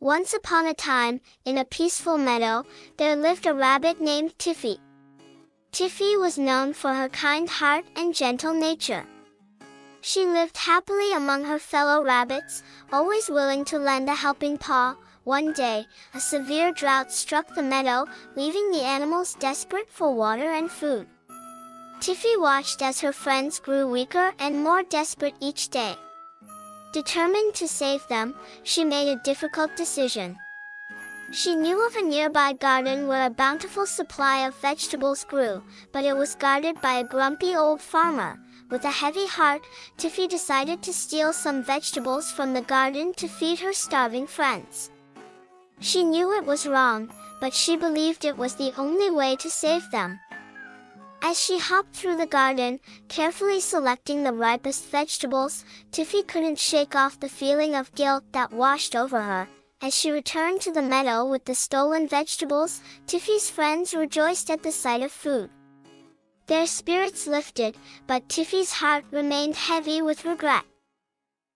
Once upon a time, in a peaceful meadow, there lived a rabbit named Tiffy. Tiffy was known for her kind heart and gentle nature. She lived happily among her fellow rabbits, always willing to lend a helping paw. One day, a severe drought struck the meadow, leaving the animals desperate for water and food. Tiffy watched as her friends grew weaker and more desperate each day. Determined to save them, she made a difficult decision. She knew of a nearby garden where a bountiful supply of vegetables grew, but it was guarded by a grumpy old farmer. With a heavy heart, Tiffy decided to steal some vegetables from the garden to feed her starving friends. She knew it was wrong, but she believed it was the only way to save them. As she hopped through the garden, carefully selecting the ripest vegetables, Tiffy couldn't shake off the feeling of guilt that washed over her. As she returned to the meadow with the stolen vegetables, Tiffy's friends rejoiced at the sight of food. Their spirits lifted, but Tiffy's heart remained heavy with regret.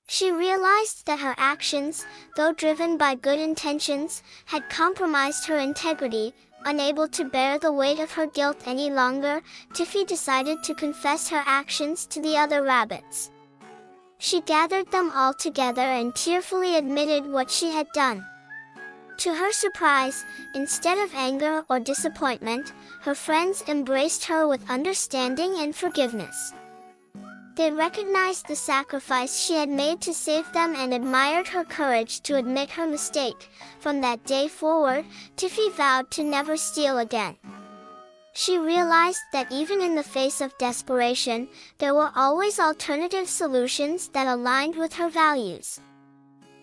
She realized that her actions, though driven by good intentions, had compromised her integrity. Unable to bear the weight of her guilt any longer, Tiffy decided to confess her actions to the other rabbits. She gathered them all together and tearfully admitted what she had done. To her surprise, instead of anger or disappointment, her friends embraced her with understanding and forgiveness. They recognized the sacrifice she had made to save them and admired her courage to admit her mistake. From that day forward, Tiffy vowed to never steal again. She realized that even in the face of desperation, there were always alternative solutions that aligned with her values.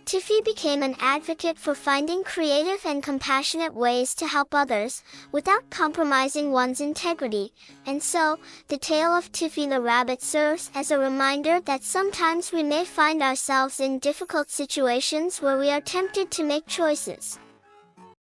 Tiffy became an advocate for finding creative and compassionate ways to help others, without compromising one's integrity. And so, the tale of Tiffy the rabbit serves as a reminder that sometimes we may find ourselves in difficult situations where we are tempted to make choices.